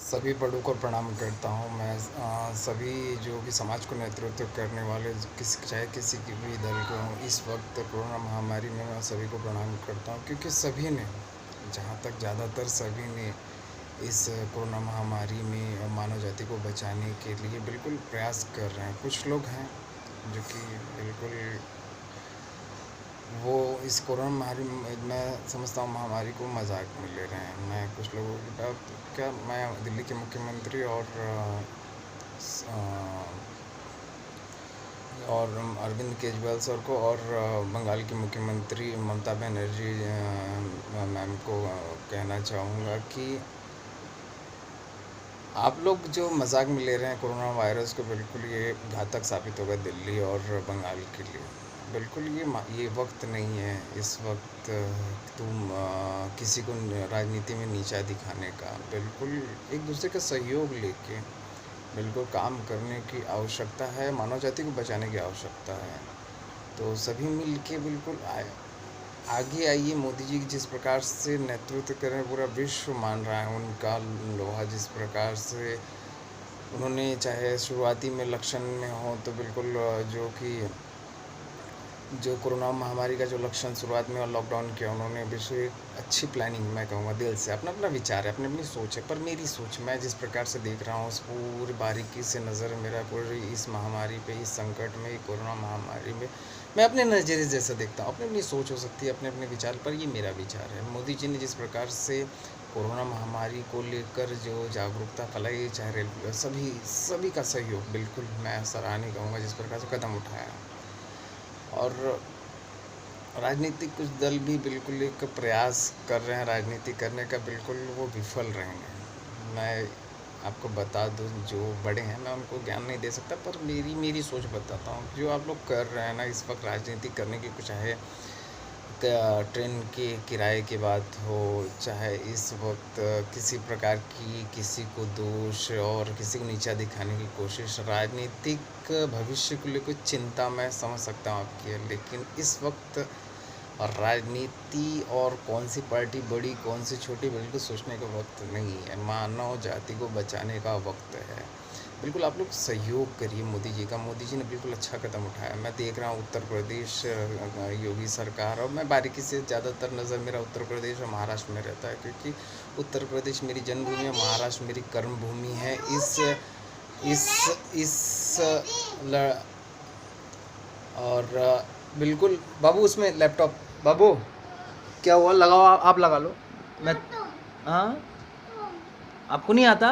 सभी बड़ों को प्रणाम करता हूँ मैं। सभी जो कि समाज को नेतृत्व करने वाले चाहे किसी की भी दल के हों, इस वक्त कोरोना महामारी में मैं सभी को प्रणाम करता हूँ, क्योंकि सभी ने, जहाँ तक ज़्यादातर सभी ने इस कोरोना महामारी में मानव जाति को बचाने के लिए बिल्कुल प्रयास कर रहे हैं। कुछ लोग हैं जो कि बिल्कुल वो इस कोरोना महामारी मैं समझता हूँ महामारी को मजाक में ले रहे हैं। मैं कुछ लोगों की बात क्या, मैं दिल्ली के मुख्यमंत्री और अरविंद केजरीवाल सर को और बंगाल की मुख्यमंत्री ममता बनर्जी मैम को कहना चाहूँगा कि आप लोग जो मजाक में ले रहे हैं कोरोना वायरस को, बिल्कुल ये घातक साबित होगा दिल्ली और बंगाल के लिए। बिल्कुल ये वक्त नहीं है इस वक्त तुम किसी को राजनीति में नीचा दिखाने का। बिल्कुल एक दूसरे का सहयोग लेके बिल्कुल काम करने की आवश्यकता है, मानव जाति को बचाने की आवश्यकता है। तो सभी मिल के बिल्कुल आगे आइए। मोदी जी जिस प्रकार से नेतृत्व कर रहे हैं, पूरा विश्व मान रहा है उनका लोहा। जिस प्रकार से उन्होंने, चाहे शुरुआती में लक्षण में हो तो बिल्कुल जो कोरोना महामारी का जो लक्षण शुरुआत में और लॉकडाउन किया, उन्होंने विश्व एक अच्छी प्लानिंग, मैं कहूँगा दिल से, अपना अपना विचार है, अपनी अपनी सोच है। पर मेरी सोच, मैं जिस प्रकार से देख रहा हूँ, उस पूरी बारीकी से नज़र मेरा पूरी इस महामारी पे, इस संकट में, कोरोना महामारी में मैं अपने नज़रिए जैसा देखता हूँ। अपनी अपनी सोच हो सकती है, अपने अपने विचार, पर ये मेरा विचार है। मोदी जी ने जिस प्रकार से कोरोना महामारी को लेकर जो जागरूकता फैलाई, चाहे रेल, सभी का सहयोग, बिल्कुल मैं सराहनीय कहूँगा जिस प्रकार से कदम उठाया। और राजनीतिक कुछ दल भी बिल्कुल एक प्रयास कर रहे हैं राजनीति करने का, बिल्कुल वो विफल रहेंगे। मैं आपको बता दूं, जो बड़े हैं, मैं उनको ज्ञान नहीं दे सकता, पर मेरी सोच बताता हूँ। जो आप लोग कर रहे हैं ना इस वक्त राजनीति करने की, कुछ है ट्रेन के किराए की बात हो, चाहे इस वक्त किसी प्रकार की किसी को दोष और किसी को नीचा दिखाने की कोशिश, राजनीतिक भविष्य को लेकर चिंता मैं समझ सकता हूँ आपकी, लेकिन इस वक्त राजनीति और कौन सी पार्टी बड़ी कौन सी छोटी बिल्कुल सोचने का वक्त नहीं है। मानव जाति को बचाने का वक्त है। बिल्कुल आप लोग सहयोग करिए मोदी जी का। मोदी जी ने बिल्कुल अच्छा कदम उठाया। मैं देख रहा हूँ उत्तर प्रदेश योगी सरकार, और मैं बारीकी से ज़्यादातर नज़र मेरा उत्तर प्रदेश और महाराष्ट्र में रहता है, क्योंकि उत्तर प्रदेश मेरी जन्मभूमि है, महाराष्ट्र मेरी कर्मभूमि है। इस और बिल्कुल बाबू, उसमें लैपटॉप, बाबू क्या हुआ, लगाओ, आप लगा लो। मैं, हाँ, आपको नहीं आता?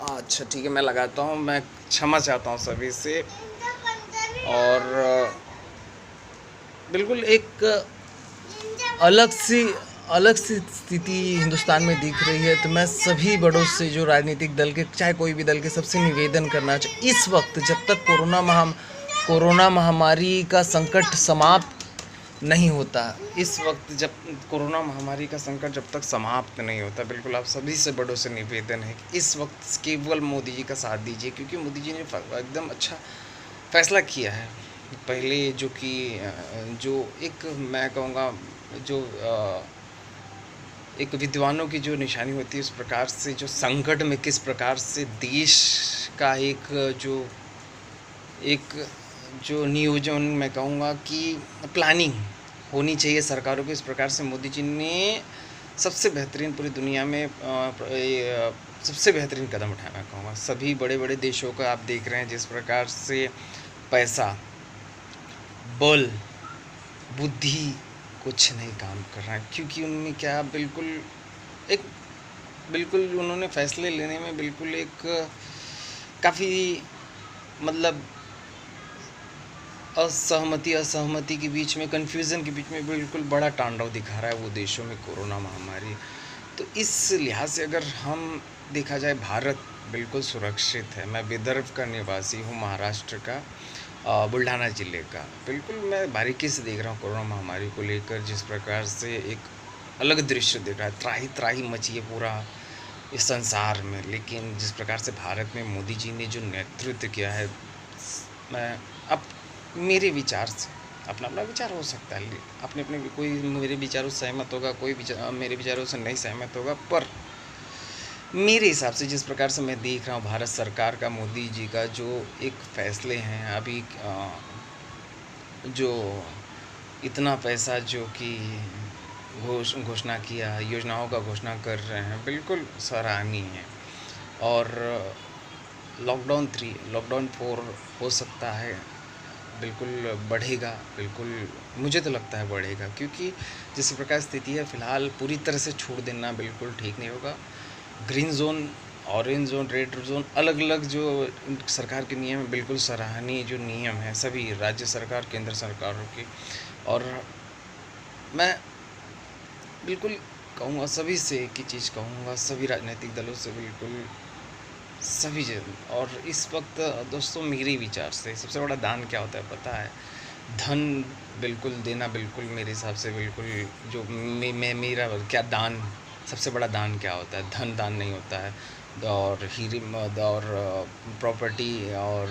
अच्छा ठीक है, मैं लगाता हूँ। मैं क्षमा चाहता हूँ सभी से। और बिल्कुल एक अलग सी स्थिति हिंदुस्तान में दिख रही है। तो मैं सभी बड़ों से, जो राजनीतिक दल के, चाहे कोई भी दल के, सबसे निवेदन करना चाहिए, इस वक्त जब तक कोरोना महामारी का संकट समाप्त नहीं होता, इस वक्त जब कोरोना महामारी का संकट जब तक समाप्त नहीं होता, बिल्कुल आप सभी से बड़ों से निवेदन है कि इस वक्त केवल मोदी जी का साथ दीजिए, क्योंकि मोदी जी ने एकदम अच्छा फैसला किया है। पहले जो एक, मैं कहूँगा, जो एक विद्वानों की जो निशानी होती है, उस प्रकार से जो संकट में किस प्रकार से देश का जो नियोजन, मैं कहूँगा कि प्लानिंग होनी चाहिए सरकारों को, इस प्रकार से मोदी जी ने सबसे बेहतरीन, पूरी दुनिया में सबसे बेहतरीन कदम उठाया, मैं कहूँगा। सभी बड़े बड़े देशों का आप देख रहे हैं जिस प्रकार से पैसा, बल, बुद्धि कुछ नहीं काम कर रहा है, क्योंकि उनमें क्या, बिल्कुल उन्होंने फैसले लेने में बिल्कुल एक काफ़ी, मतलब असहमति के बीच में, कन्फ्यूज़न के बीच में बिल्कुल बड़ा तांडव दिखा रहा है वो देशों में कोरोना महामारी। तो इस लिहाज से अगर हम देखा जाए, भारत बिल्कुल सुरक्षित है। मैं विदर्भ का निवासी हूँ, महाराष्ट्र का, बुल्ढाना ज़िले का। बिल्कुल मैं बारीकी से देख रहा हूँ कोरोना महामारी को लेकर, जिस प्रकार से एक अलग दृश्य दिख रहा है। त्राही मची है पूरा इस संसार में, लेकिन जिस प्रकार से भारत में मोदी जी ने जो नेतृत्व किया है, मैं अब मेरे विचार से, अपना अपना विचार हो सकता है, अपने कोई मेरे विचारों से सहमत होगा, कोई मेरे विचारों से नहीं सहमत होगा, पर मेरे हिसाब से जिस प्रकार से मैं देख रहा हूँ भारत सरकार का, मोदी जी का जो एक फ़ैसले हैं अभी जो इतना पैसा जो कि घोषणा किया, योजनाओं का घोषणा कर रहे हैं, बिल्कुल सराहनीय है। और लॉकडाउन 3, लॉकडाउन 4 हो सकता है बिल्कुल बढ़ेगा, बिल्कुल मुझे तो लगता है बढ़ेगा, क्योंकि जिस प्रकार स्थिति है फ़िलहाल पूरी तरह से छोड़ देना बिल्कुल ठीक नहीं होगा। Green zone, orange zone, red zone, अलग-अलग जो सरकार के नियम हैं, बिल्कुल सराहनीय जो नियम हैं सभी राज्य सरकार, केंद्र सरकारों की। और मैं बिल्कुल कहूँगा सभी से एक ही चीज़ कहूँगा, सभी राजनीतिक दलों से बिल्कुल सभी जन। और इस वक्त दोस्तों मेरे विचार से सबसे बड़ा दान क्या होता है पता है? धन बिल्कुल देना, बिल्कुल मेरे हिसाब से बिल्कुल जो मैं मेरा क्या दान, सबसे बड़ा दान क्या होता है? धन दान नहीं होता है। और हीरे और प्रॉपर्टी और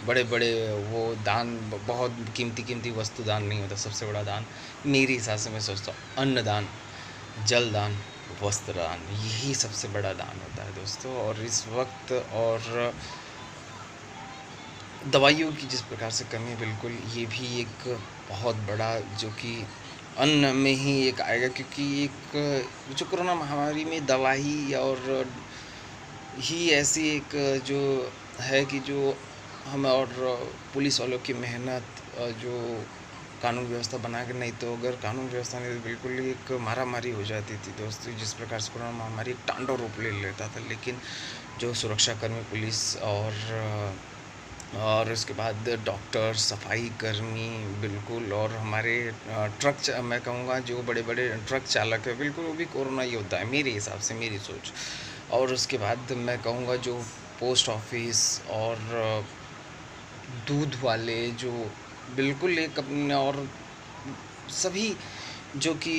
बड़े बड़े वो दान, बहुत कीमती कीमती वस्तु दान नहीं होता। सबसे बड़ा दान मेरे हिसाब से मैं सोचता हूँ अन्न दान, जल दान, वस्त्र दान, यही सबसे बड़ा दान होता है दोस्तों। और इस वक्त और दवाइयों की जिस प्रकार से कमी है, बिल्कुल ये भी एक बहुत बड़ा जो कि अन्न में ही एक आएगा, क्योंकि एक जो कोरोना महामारी में दवा ही ऐसी एक जो है कि जो हम और पुलिस वालों की मेहनत, जो कानून व्यवस्था बना के, नहीं तो अगर कानून व्यवस्था नहीं तो बिल्कुल ही एक मारामारी हो जाती थी दोस्तों। जिस प्रकार से कोरोना महामारी एक तांडव रूप ले लेता था, लेकिन जो सुरक्षाकर्मी, पुलिस और उसके बाद डॉक्टर, सफाई कर्मी, बिल्कुल, और हमारे मैं कहूँगा जो बड़े बड़े ट्रक चालक है, बिल्कुल वो भी कोरोना योद्धा है मेरे हिसाब से, मेरी सोच। और उसके बाद मैं कहूँगा जो पोस्ट ऑफिस और दूध वाले, जो बिल्कुल एक अपने, और सभी जो कि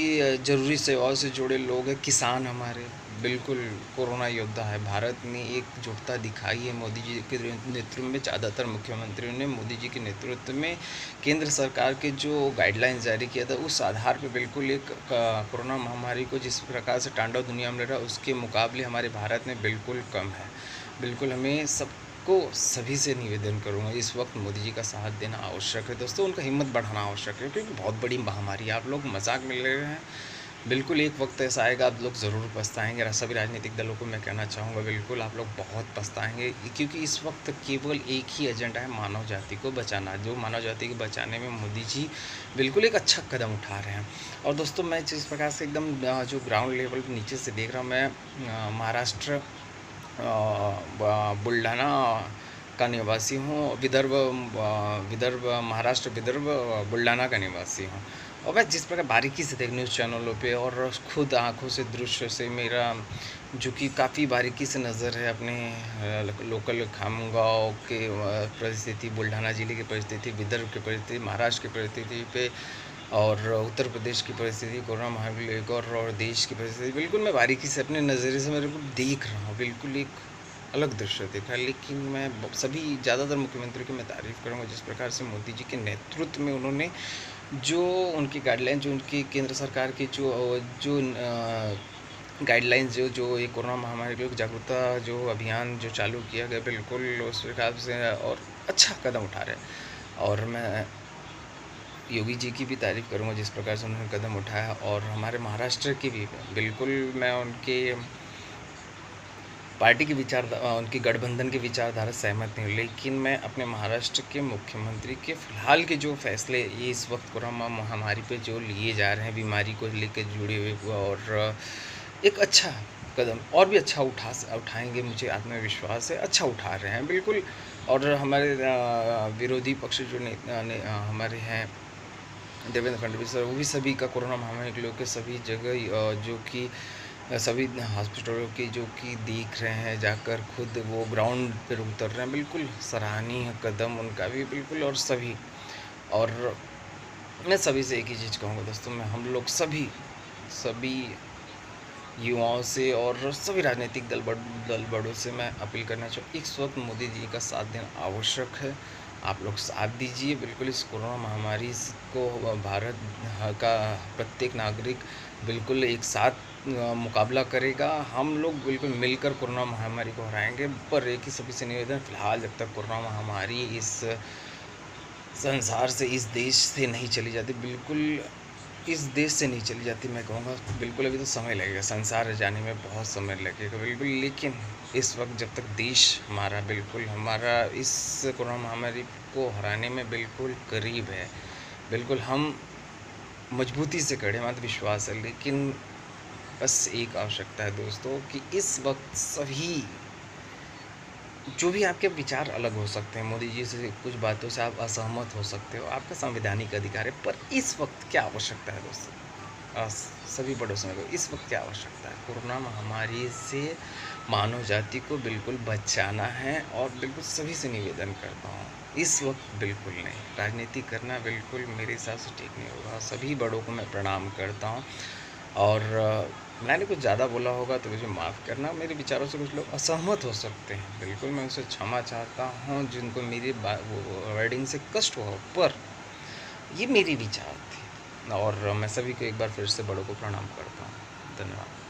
ज़रूरी सेवाओं से जुड़े लोग हैं, किसान हमारे, बिल्कुल कोरोना योद्धा है। भारत ने एकजुटता दिखाई है मोदी जी के नेतृत्व में, ज़्यादातर मुख्यमंत्रियों ने मोदी जी के नेतृत्व में केंद्र सरकार के जो गाइडलाइंस जारी किया था, उस आधार पर बिल्कुल एक कोरोना महामारी को जिस प्रकार से तांडव दुनिया में ले रहा है, उसके मुकाबले हमारे भारत में बिल्कुल कम है। बिल्कुल हमें सबको, सभी से निवेदन करूँगा, इस वक्त मोदी जी का साथ देना आवश्यक है दोस्तों, उनका हिम्मत बढ़ाना आवश्यक है, क्योंकि बहुत बड़ी महामारी है। आप लोग मजाक में ले रहे हैं, बिल्कुल एक वक्त ऐसा आएगा आप लोग ज़रूर पछताएंगे। सभी राजनीतिक दलों को मैं कहना चाहूँगा, बिल्कुल आप लोग बहुत पछताएंगे, क्योंकि इस वक्त केवल एक ही एजेंडा है, मानव जाति को बचाना। जो मानव जाति को बचाने में मोदी जी बिल्कुल एक अच्छा कदम उठा रहे हैं। और दोस्तों मैं जिस प्रकार से एकदम जो ग्राउंड लेवल पर नीचे से देख रहा हूँ, मैं महाराष्ट्र, बुल्ढाना का निवासी हूँ, विदर्भ, महाराष्ट्र विदर्भ, बुल्ढाना का निवासी हूँ। और मैं जिस प्रकार बारीकी से देख न्यूज़ चैनलों पे और खुद आंखों से, दृश्य से मेरा जो कि काफ़ी बारीकी से नज़र है अपने लोकल खामगांव के परिस्थिति, बुल्ढाना ज़िले की परिस्थिति, विदर्भ की परिस्थिति, महाराष्ट्र की परिस्थिति पे, और उत्तर प्रदेश की परिस्थिति, कोरोना महामारी लेकर, और देश की परिस्थिति, बिल्कुल मैं बारीकी से अपने नज़रिए से मेरे को देख रहा हूँ, बिल्कुल एक अलग दृश्य दिख रहा है। लेकिन मैं सभी ज़्यादातर मुख्यमंत्री की मैं तारीफ़ करूँगा, जिस प्रकार से मोदी जी के नेतृत्व में उन्होंने जो उनकी गाइडलाइन, जो उनकी केंद्र सरकार की जो गाइडलाइंस, जो ये कोरोना महामारी के जागरूकता जो अभियान जो चालू किया गया, बिल्कुल उस प्रकार से और अच्छा कदम उठा रहे हैं। और मैं योगी जी की भी तारीफ़ करूँगा, जिस प्रकार से उन्होंने कदम उठाया, और हमारे महाराष्ट्र की भी बिल्कुल मैं उनके पार्टी की उनकी गठबंधन की विचारधारा सहमत नहीं हूँ, लेकिन मैं अपने महाराष्ट्र के मुख्यमंत्री के फ़िलहाल के जो फैसले ये इस वक्त कोरोना महामारी पे जो लिए जा रहे हैं, बीमारी को लेकर जुड़े हुए, और एक अच्छा कदम और भी अच्छा उठाएंगे, मुझे आत्मविश्वास है, अच्छा उठा रहे हैं बिल्कुल। और हमारे विरोधी पक्ष जो हमारे हैं देवेंद्र फडणवीस सर, वो भी सभी का कोरोना महामारी के लोग के सभी जगह जो कि सभी हॉस्पिटलों की जो कि देख रहे हैं, जाकर खुद वो ग्राउंड पर उतर रहे हैं, बिल्कुल सराहनीय कदम उनका भी, बिल्कुल। और सभी, और मैं सभी से एक ही चीज़ कहूँगा दोस्तों, मैं हम लोग सभी युवाओं से और सभी राजनीतिक दल बड़ों से मैं अपील करना चाहूँ, इस वक्त मोदी जी का साथ देना आवश्यक है। आप लोग साथ दीजिए बिल्कुल, इस कोरोना महामारी को भारत का प्रत्येक नागरिक बिल्कुल एक साथ मुकाबला करेगा। हम लोग बिल्कुल मिलकर कोरोना महामारी को हराएँगे। पर एक ही सभी से निवेदन, फ़िलहाल जब तक कोरोना महामारी इस संसार से, इस देश से नहीं चली जाती, बिल्कुल इस देश से नहीं चली जाती, मैं कहूँगा बिल्कुल अभी तो समय लगेगा, संसार जाने में बहुत समय लगेगा बिल्कुल। लेकिन इस वक्त जब तक देश हमारा बिल्कुल, हमारा इस कोरोना महामारी को हराने में बिल्कुल करीब है, बिल्कुल हम मजबूती से खड़े हैं, मत विश्वास है। लेकिन बस एक आवश्यकता है दोस्तों कि इस वक्त सभी, जो भी आपके विचार अलग हो सकते हैं, मोदी जी से कुछ बातों से आप असहमत हो सकते हो, आपका संवैधानिक अधिकार है, पर इस वक्त क्या आवश्यकता है दोस्तों? सभी बड़ों समय को इस वक्त क्या आवश्यकता है? कोरोना महामारी से मानव जाति को बिल्कुल बचाना है, और बिल्कुल सभी से निवेदन करता हूँ, इस वक्त बिल्कुल नहीं, राजनीति करना बिल्कुल मेरे हिसाब से ठीक नहीं होगा। सभी बड़ों को मैं प्रणाम करता हूँ, और मैंने कुछ ज़्यादा बोला होगा तो मुझे माफ़ करना। मेरे विचारों से कुछ लोग असहमत हो सकते हैं, बिल्कुल मैं उनसे क्षमा चाहता हूँ जिनको मेरी वर्डिंग से कष्ट हुआ, पर ये मेरी विचार थी, और मैं सभी को एक बार फिर से बड़ों को प्रणाम करता हूँ। धन्यवाद।